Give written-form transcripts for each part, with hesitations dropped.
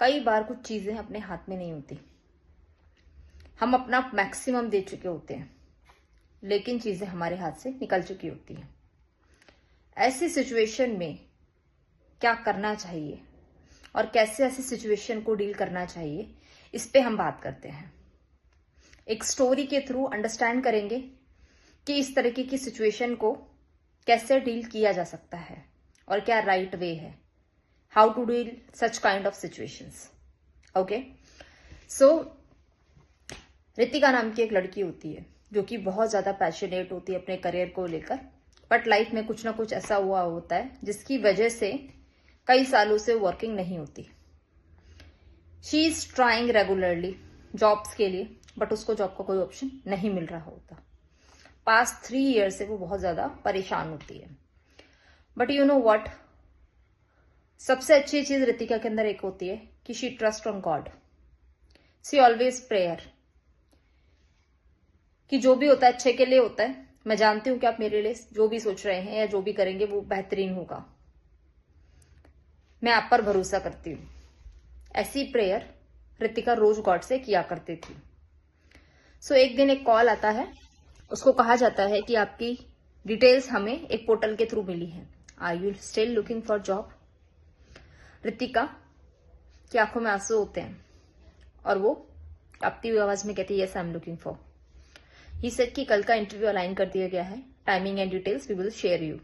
कई बार कुछ चीजें अपने हाथ में नहीं होती, हम अपना मैक्सिमम दे चुके होते हैं लेकिन चीजें हमारे हाथ से निकल चुकी होती हैं। ऐसी सिचुएशन में क्या करना चाहिए और कैसे ऐसी सिचुएशन को डील करना चाहिए, इस पे हम बात करते हैं। एक स्टोरी के थ्रू अंडरस्टैंड करेंगे कि इस तरीके की सिचुएशन को कैसे डील किया जा सकता है और क्या राइट वे है, how to deal such kind of situations. Okay, so Ritika नाम की एक लड़की होती है जो कि बहुत ज्यादा पैशनेट होती है अपने करियर को लेकर, बट लाइफ में कुछ ना कुछ ऐसा हुआ होता है जिसकी वजह से कई सालों से वर्किंग नहीं होती। She is trying regularly jobs के लिए, बट उसको जॉब का कोई ऑप्शन नहीं मिल रहा होता। पास्ट 3 ईयर से वो बहुत ज्यादा परेशान होती है। बट यू नो व्हाट, सबसे अच्छी चीज रितिका के अंदर एक होती है कि she trust on God. She always prayer कि जो भी होता है अच्छे के लिए होता है। मैं जानती हूं कि आप मेरे लिए जो भी सोच रहे हैं या जो भी करेंगे वो बेहतरीन होगा। मैं आप पर भरोसा करती हूँ। ऐसी प्रेयर रितिका रोज गॉड से किया करती थी। सो एक दिन एक कॉल आता है, उसको कहा जाता है कि आपकी डिटेल्स हमें एक पोर्टल के थ्रू मिली है, are you still looking for job. Ritika की आंखों में आंसू होते हैं और वो कांपती हुई आवाज में कहती है, yes I am looking for. He said कि कल का इंटरव्यू अलाइन कर दिया गया है, timing and details we will share you.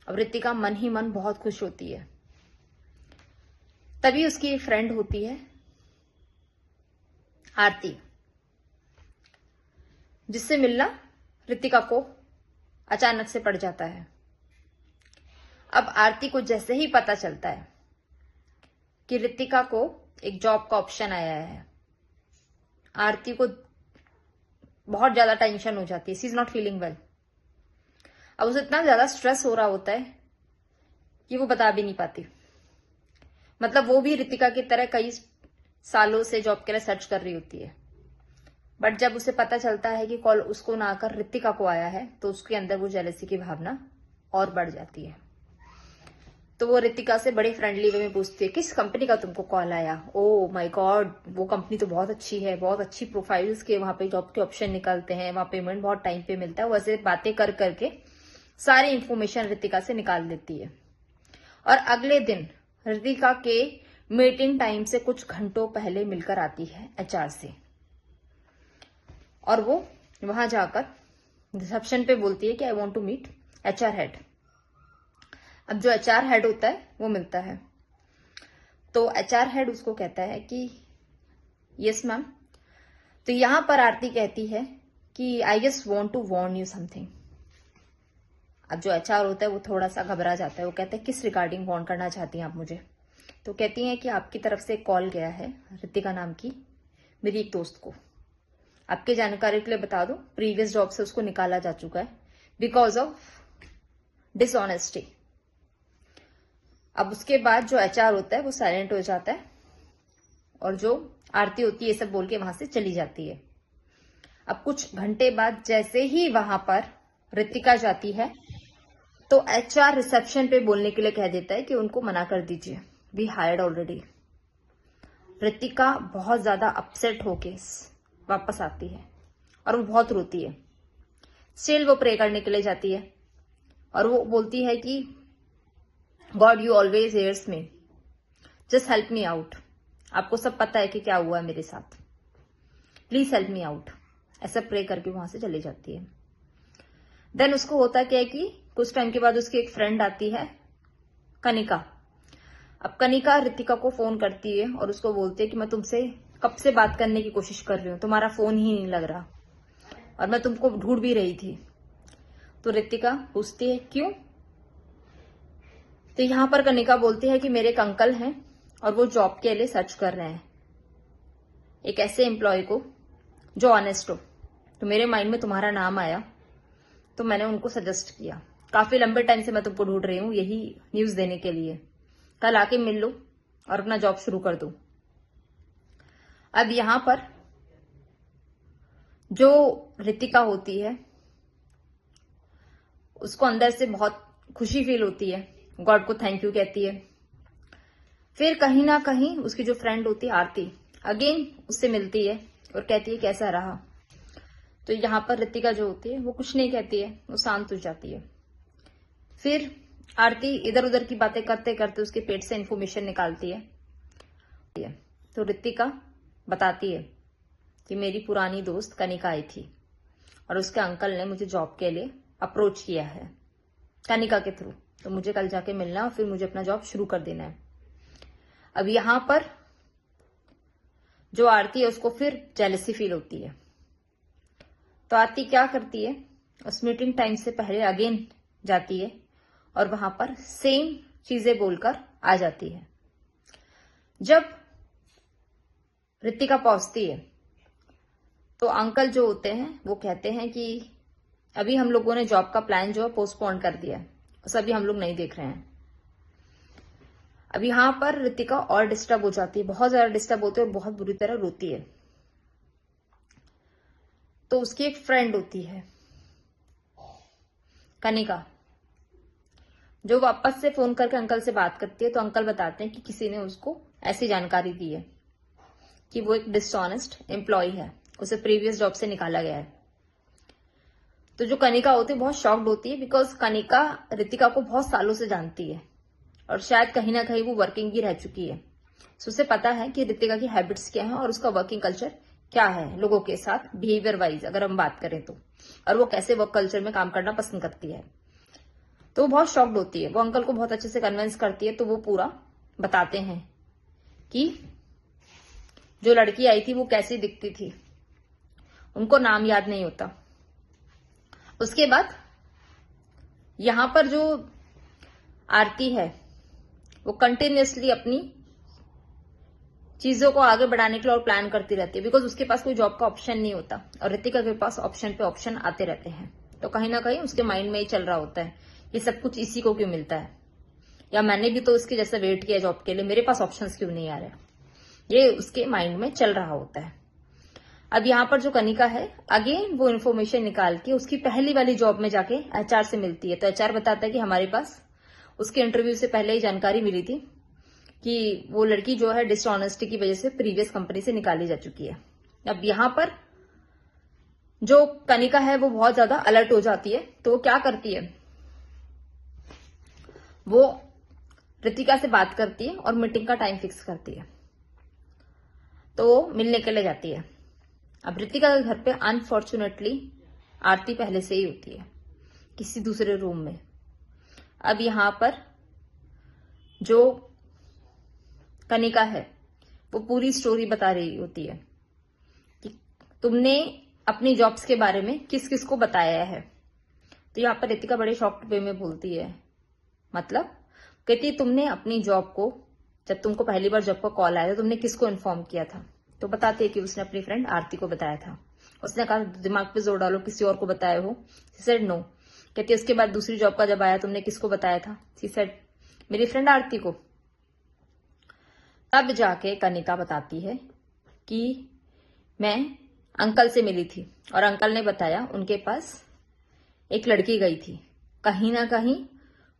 अब रितिका मन ही मन बहुत खुश होती है। तभी उसकी एक फ्रेंड होती है आरती, जिससे मिलना रितिका को अचानक से पड़ जाता है। अब आरती को जैसे ही पता चलता है कि रितिका को एक जॉब का ऑप्शन आया है, आरती को बहुत ज्यादा टेंशन हो जाती है। She is not feeling well. अब उसे इतना ज्यादा स्ट्रेस हो रहा होता है कि वो बता भी नहीं पाती। मतलब वो भी रितिका की तरह कई सालों से जॉब के लिए सर्च कर रही होती है, बट जब उसे पता चलता है कि कॉल उसको ना आकर रितिका को आया है तो उसके अंदर वो जेलसी की भावना और बढ़ जाती है। तो वो रितिका से बड़े फ्रेंडली वे में पूछती है, किस कंपनी का तुमको कॉल आया। ओ माय गॉड, वो कंपनी तो बहुत अच्छी है, बहुत अच्छी प्रोफाइल्स के वहां पे जॉब के ऑप्शन निकलते हैं, वहां पेमेंट बहुत टाइम पे मिलता है। वैसे बातें कर करके सारी इंफॉर्मेशन रितिका से निकाल लेती है। और अगले दिन रितिका के मीटिंग टाइम से कुछ घंटों पहले मिलकर आती है एचआर से, और वो वहां जाकर रिसेप्शन पे बोलती है कि I want to meet HR head. अब जो एचआर हेड होता है वो मिलता है, तो एचआर हेड उसको कहता है कि यस मैम। तो यहां पर आरती कहती है कि I just want to warn you something. अब जो एचआर होता है वो थोड़ा सा घबरा जाता है। वो कहता है, किस रिगार्डिंग वार्न करना चाहती हैं आप मुझे। तो कहती हैं कि आपकी तरफ से कॉल गया है रितिका नाम की मेरी एक दोस्त को। आपके जानकारी के लिए बता दो, प्रीवियस जॉब से उसको निकाला जा चुका है बिकॉज ऑफ डिसऑनेस्टी। अब उसके बाद जो एचआर होता है वो साइलेंट हो जाता है और जो आरती होती है ये सब बोल के वहां से चली जाती है। अब कुछ घंटे बाद जैसे ही वहां पर रितिका जाती है तो एचआर रिसेप्शन पे बोलने के लिए कह देता है कि उनको मना कर दीजिए, वी हायर्ड ऑलरेडी। रितिका बहुत ज्यादा अपसेट होके वापस आती है और वो बहुत रोती है। स्टिल वो प्रे करने के लिए जाती है और वो बोलती है कि God you always hears me, just help me out. आपको सब पता है कि क्या हुआ है मेरे साथ, प्लीज हेल्प मी आउट। ऐसा प्रे करके वहां से चली जाती है। देन उसको होता क्या है कि कुछ टाइम के बाद उसकी एक फ्रेंड आती है कनिका। अब कनिका रितिका को फोन करती है और उसको बोलती है कि मैं तुमसे कब से बात करने की कोशिश कर रही हूँ, तुम्हारा फोन ही नहीं लग रहा और मैं तुमको ढूंढ भी रही थी। तो रितिका पूछती है क्यों। तो यहां पर कनिका बोलती है कि मेरे एक अंकल हैं और वो जॉब के लिए सर्च कर रहे हैं एक ऐसे एम्प्लॉय को जो ऑनेस्ट हो। तो मेरे माइंड में तुम्हारा नाम आया तो मैंने उनको सजेस्ट किया। काफी लंबे टाइम से मैं तुमको ढूंढ रही हूँ यही न्यूज देने के लिए, कल आके मिल लो और अपना जॉब शुरू कर दो। अब यहां पर जो रितिका होती है उसको अंदर से बहुत खुशी फील होती है, गॉड को थैंक यू कहती है। फिर कहीं ना कहीं उसकी जो फ्रेंड होती है आरती अगेन उससे मिलती है और कहती है कैसा रहा। तो यहाँ पर रितिका जो होती है वो कुछ नहीं कहती है, वो शांत हो जाती है। फिर आरती इधर उधर की बातें करते करते उसके पेट से इंफॉर्मेशन निकालती है। तो रितिका बताती है कि मेरी पुरानी दोस्त कनिका आई थी और उसके अंकल ने मुझे जॉब के लिए अप्रोच किया है कनिका के थ्रू, तो मुझे कल जाके मिलना है और फिर मुझे अपना जॉब शुरू कर देना है। अब यहां पर जो आरती है उसको फिर जेलसी फील होती है। तो आरती क्या करती है, उस मीटिंग टाइम से पहले अगेन जाती है और वहां पर सेम चीजें बोलकर आ जाती है। जब रितिका पहुंचती है तो अंकल जो होते हैं वो कहते हैं कि अभी हम लोगों ने जॉब का प्लान जो है पोस्टपोन कर दिया है, उसे अभी हम लोग नहीं देख रहे हैं। अब यहां पर रितिका और डिस्टर्ब हो जाती है, बहुत ज्यादा डिस्टर्ब होती है और बहुत बुरी तरह रोती है। तो उसकी एक फ्रेंड होती है कनिका, जो वापस से फोन करके अंकल से बात करती है। तो अंकल बताते हैं कि किसी ने उसको ऐसी जानकारी दी है कि वो एक डिसऑनेस्ट एम्प्लॉय है, उसे प्रीवियस जॉब से निकाला गया है। तो जो कनिका होती है बहुत शॉक्ड होती है, बिकॉज कनिका रितिका को बहुत सालों से जानती है और शायद कहीं ना कहीं वो वर्किंग भी रह चुकी है। सो उसे पता है कि रितिका की हैबिट्स क्या है और उसका वर्किंग कल्चर क्या है लोगों के साथ बिहेवियर वाइज अगर हम बात करें तो, और वो कैसे वर्क कल्चर में काम करना पसंद करती है। तो वो बहुत शॉक्ड होती है, वो अंकल को बहुत अच्छे से कन्विंस करती है। तो वो पूरा बताते हैं कि जो लड़की आई थी वो कैसी दिखती थी, उनको नाम याद नहीं होता। उसके बाद यहां पर जो आरती है वो कंटिन्यूअसली अपनी चीजों को आगे बढ़ाने के लिए और प्लान करती रहती है, बिकॉज उसके पास कोई जॉब का ऑप्शन नहीं होता और रितिका के पास ऑप्शन पे ऑप्शन आते रहते हैं। तो कहीं ना कहीं उसके माइंड में ही चल रहा होता है ये सब कुछ इसी को क्यों मिलता है, या मैंने भी तो इसके जैसा वेट किया जॉब के लिए, मेरे पास ऑप्शंस क्यों नहीं आ रहे, ये उसके माइंड में चल रहा होता है। अब यहाँ पर जो कनिका है अगेन वो इन्फॉर्मेशन निकाल के उसकी पहली वाली जॉब में जाके एचआर से मिलती है। तो एचआर बताता है कि हमारे पास उसके इंटरव्यू से पहले ही जानकारी मिली थी कि वो लड़की जो है डिसऑनेस्टी की वजह से प्रीवियस कंपनी से निकाली जा चुकी है। अब यहां पर जो कनिका है वो बहुत ज्यादा अलर्ट हो जाती है। तो वो क्या करती है, वो रितिका से बात करती है और मीटिंग का टाइम फिक्स करती है। तो वो मिलने के लिए जाती है। अब रितिका के घर पे अनफॉर्चुनेटली आरती पहले से ही होती है किसी दूसरे रूम में। अब यहां पर जो कनिका है वो पूरी स्टोरी बता रही होती है कि तुमने अपनी जॉब्स के बारे में किस किस को बताया है। तो यहाँ पर रितिका बड़े शॉक्ड वे में बोलती है, मतलब कहती तुमने अपनी जॉब को, जब तुमको पहली बार जॉब का कॉल आया था तुमने किसको इन्फॉर्म किया था। तो बताती है कि उसने अपनी फ्रेंड आरती को बताया था। उसने कहा दिमाग पे जोर डालो, किसी और को बताए हो। She said no. कहती उसके बाद दूसरी जॉब का जब आया तुमने किसको बताया था। शी सेड मेरी फ्रेंड आरती को। तब जाके कनिका बताती है कि मैं अंकल से मिली थी और अंकल ने बताया उनके पास एक लड़की गई थी, कहीं ना कहीं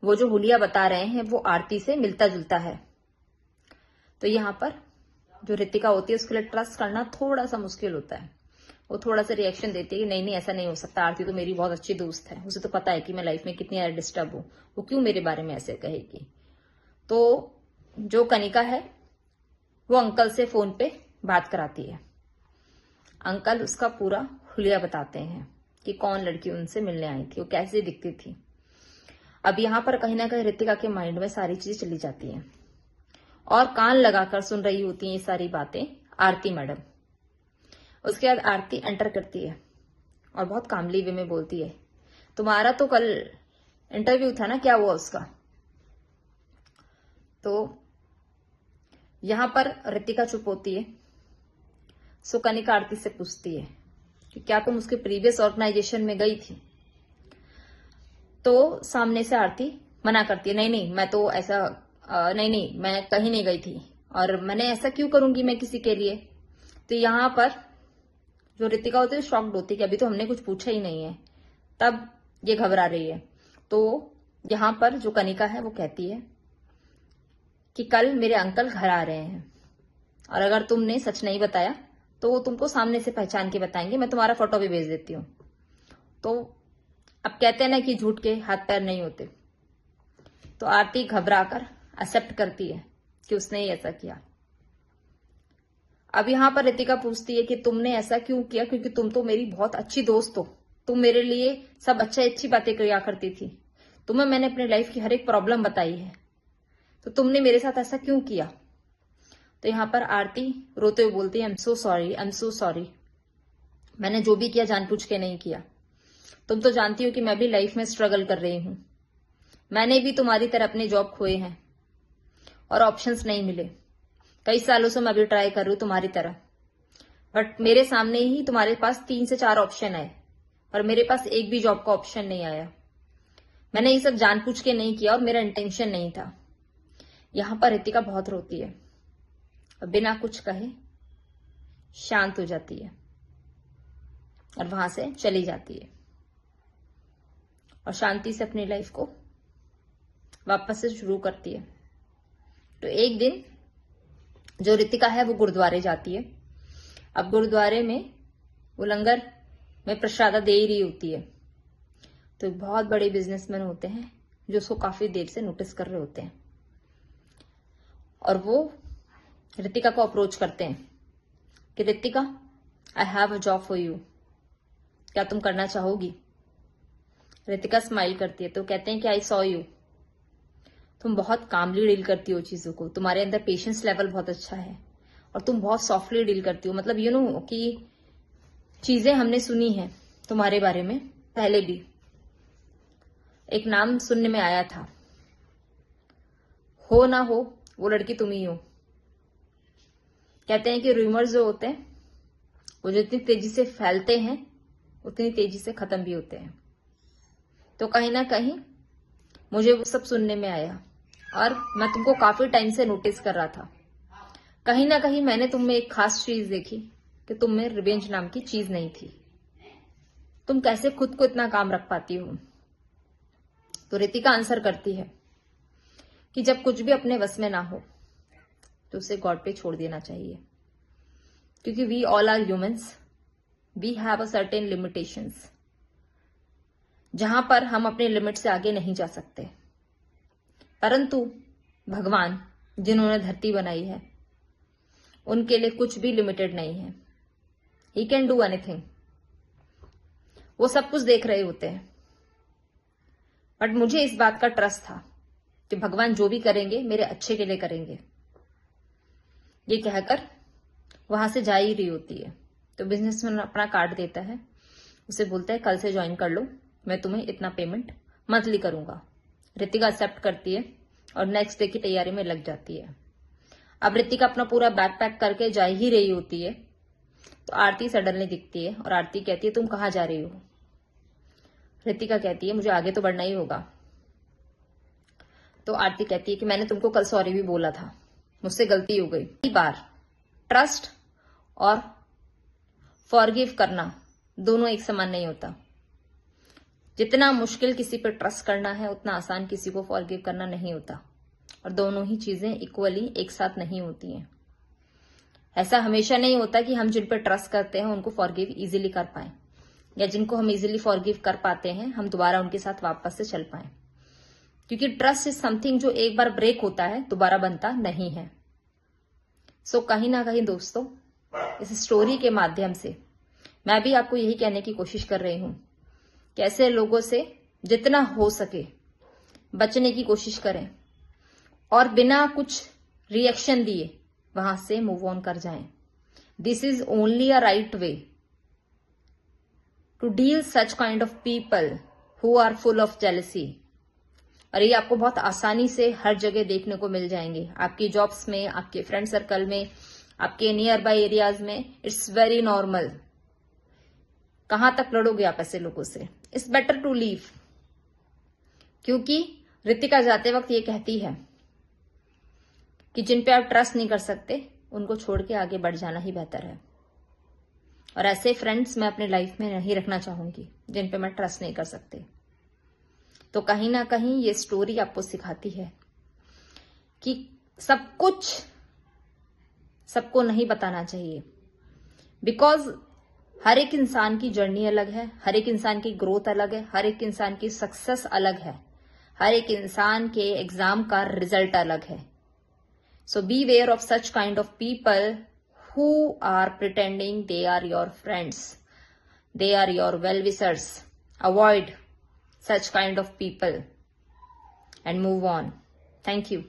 वो जो हुलिया बता रहे हैं वो आरती से मिलता जुलता है। तो यहाँ पर जो रितिका होती है उसके लिए ट्रस्ट करना थोड़ा सा मुश्किल होता है। वो थोड़ा सा रिएक्शन देती है कि नहीं नहीं ऐसा नहीं हो सकता, आरती तो मेरी बहुत अच्छी दोस्त है, उसे तो पता है कि मैं लाइफ में कितनी ज्यादा डिस्टर्ब हूं, वो क्यों मेरे बारे में ऐसे कहेगी। तो जो कनिका है वो अंकल से फोन पे बात कराती है। अंकल उसका पूरा हुलिया बताते हैं कि कौन लड़की उनसे मिलने आई थी, वो कैसे दिखती थी। अब यहां पर कहीं ना कहीं रितिका के माइंड में सारी चीजें चली जाती हैं और कान लगाकर सुन रही होती हैं ये सारी बातें आरती मैडम। उसके बाद आरती एंटर करती है और बहुत कामली वे में बोलती है, तुम्हारा तो कल इंटरव्यू था ना, क्या हुआ उसका। तो यहां पर रितिका चुप होती है। सो कनिका आरती से पूछती है कि क्या तुम उसके प्रीवियस ऑर्गेनाइजेशन में गई थी। तो सामने से आरती मना करती है, नहीं नहीं मैं तो ऐसा नहीं नहीं मैं कहीं नहीं गई थी और मैंने ऐसा क्यों करूंगी मैं किसी के लिए। तो यहां पर जो रितिका होती है शॉक्ड होती है कि अभी तो हमने कुछ पूछा ही नहीं है, तब ये घबरा रही है। तो यहां पर जो कनिका है वो कहती है कि कल मेरे अंकल घर आ रहे हैं और अगर तुमने सच नहीं बताया तो वो तुमको सामने से पहचान के बताएंगे, मैं तुम्हारा फोटो भी भेज देती हूँ। तो अब कहते हैं ना कि झूठ के हाथ पैर नहीं होते। तो आरती घबराकर एक्सेप्ट करती है कि उसने ही ऐसा किया। अब यहां पर रितिका पूछती है कि तुमने ऐसा क्यों किया, क्योंकि तुम तो मेरी बहुत अच्छी दोस्त हो, तुम मेरे लिए सब अच्छी बातें किया करती थी, तुम्हें मैंने अपनी लाइफ की हर एक प्रॉब्लम बताई है, तो तुमने मेरे साथ ऐसा क्यों किया। तो यहां पर आरती रोते हुए बोलती है, आई एम सो सॉरी, मैंने जो भी किया जानबूझ के नहीं किया। तुम तो जानती हो कि मैं भी लाइफ में स्ट्रगल कर रही हूं, मैंने भी तुम्हारी तरह अपने जॉब खोए हैं और ऑप्शंस नहीं मिले। कई सालों से मैं भी ट्राई कर रही हूं तुम्हारी तरह, बट मेरे सामने ही तुम्हारे पास 3 से 4 ऑप्शन आए और मेरे पास एक भी जॉब का ऑप्शन नहीं आया। मैंने ये सब जानबूझ के नहीं किया और मेरा इंटेंशन नहीं था। यहां पर रितिका बहुत रोती है और बिना कुछ कहे शांत हो जाती है और वहां से चली जाती है और शांति से अपनी लाइफ को वापस से शुरू करती है। तो एक दिन जो रितिका है वो गुरुद्वारे जाती है। अब गुरुद्वारे में वो लंगर में प्रसादा दे ही रही होती है। तो बहुत बड़े बिजनेसमैन होते हैं जो उसको काफी देर से नोटिस कर रहे होते हैं और वो रितिका को अप्रोच करते हैं कि Ritika, I have a job for you, क्या तुम करना चाहोगी। रितिका स्माइल करती है। तो कहते हैं कि आई सॉ यू, तुम बहुत कामली डील करती हो चीजों को, तुम्हारे अंदर पेशेंस लेवल बहुत अच्छा है और तुम बहुत सॉफ्टली डील करती हो। मतलब यू नो कि चीजें हमने सुनी है तुम्हारे बारे में पहले भी, एक नाम सुनने में आया था, हो ना हो वो लड़की तुम ही हो। कहते हैं कि रूमर्स जो होते हैं वो जितनी तेजी से फैलते हैं उतनी तेजी से खत्म भी होते हैं। तो कहीं ना कहीं मुझे वो सब सुनने में आया और मैं तुमको काफी टाइम से नोटिस कर रहा था। कहीं ना कहीं मैंने तुम में एक खास चीज देखी कि तुम में रिवेंज नाम की चीज नहीं थी। तुम कैसे खुद को इतना काम रख पाती हो। तो रितिका आंसर करती है कि जब कुछ भी अपने वश में ना हो तो उसे गॉड पे छोड़ देना चाहिए, क्योंकि we all are humans, we have a certain limitations, जहां पर हम अपने लिमिट से आगे नहीं जा सकते। परंतु भगवान जिन्होंने धरती बनाई है उनके लिए कुछ भी लिमिटेड नहीं है। He can do anything. वो सब कुछ देख रहे होते हैं, बट मुझे इस बात का ट्रस्ट था कि भगवान जो भी करेंगे मेरे अच्छे के लिए करेंगे। ये कहकर वहां से जा ही रही होती है। तो बिजनेसमैन अपना कार्ड देता है, उसे बोलता है कल से ज्वाइन कर लो, मैं तुम्हें इतना पेमेंट मंथली करूंगा। रितिका एक्सेप्ट करती है और नेक्स्ट डे की तैयारी में लग जाती है। अब रितिका अपना पूरा बैग पैक करके जा ही रही होती है तो आरती सडनली दिखती है और आरती कहती है तुम कहाँ जा रही हो। रितिका कहती है मुझे आगे तो बढ़ना ही होगा। तो आरती कहती है कि मैंने तुमको कल सॉरी भी बोला था, मुझसे गलती हो गई। कई बार ट्रस्ट और फॉरगिव करना दोनों एक समान नहीं होता। जितना मुश्किल किसी पर ट्रस्ट करना है उतना आसान किसी को फॉरगिव करना नहीं होता, और दोनों ही चीजें इक्वली एक साथ नहीं होती हैं। ऐसा हमेशा नहीं होता कि हम जिन पर ट्रस्ट करते हैं उनको फॉरगिव इजीली कर पाए, या जिनको हम इजीली फॉरगिव कर पाते हैं हम दोबारा उनके साथ वापस से चल पाए, क्योंकि ट्रस्ट इज समथिंग जो एक बार ब्रेक होता है दोबारा बनता नहीं है। सो कहीं ना कहीं दोस्तों इस स्टोरी के माध्यम से मैं भी आपको यही कहने की कोशिश कर रही हूं कि ऐसे लोगों से जितना हो सके बचने की कोशिश करें और बिना कुछ रिएक्शन दिए वहां से मूव ऑन कर जाएं। This is only a right way to deal such kind of people who are full of jealousy. और ये आपको बहुत आसानी से हर जगह देखने को मिल जाएंगे, आपकी जॉब्स में, आपके फ्रेंड सर्कल में, आपके नियर बाय एरियाज में। It's very normal. कहां तक लड़ोगे आप ऐसे लोगों से। इट्स बेटर टू लीव, क्योंकि रितिका जाते वक्त ये कहती है कि जिन पे आप ट्रस्ट नहीं कर सकते उनको छोड़ के आगे बढ़ जाना ही बेहतर है। और ऐसे फ्रेंड्स मैं अपनी लाइफ में नहीं रखना चाहूंगी जिन पे मैं ट्रस्ट नहीं कर सकते। तो कहीं ना कहीं ये स्टोरी आपको सिखाती है कि सब कुछ सबको नहीं बताना चाहिए, बिकॉज हर एक इंसान की जर्नी अलग है, हर एक इंसान की ग्रोथ अलग है, हर एक इंसान की सक्सेस अलग है, हर एक इंसान के एग्जाम का रिजल्ट अलग है. So beware of such kind of people who are pretending they are your friends, they are your well-wishers. Avoid such kind of people and move on. Thank you.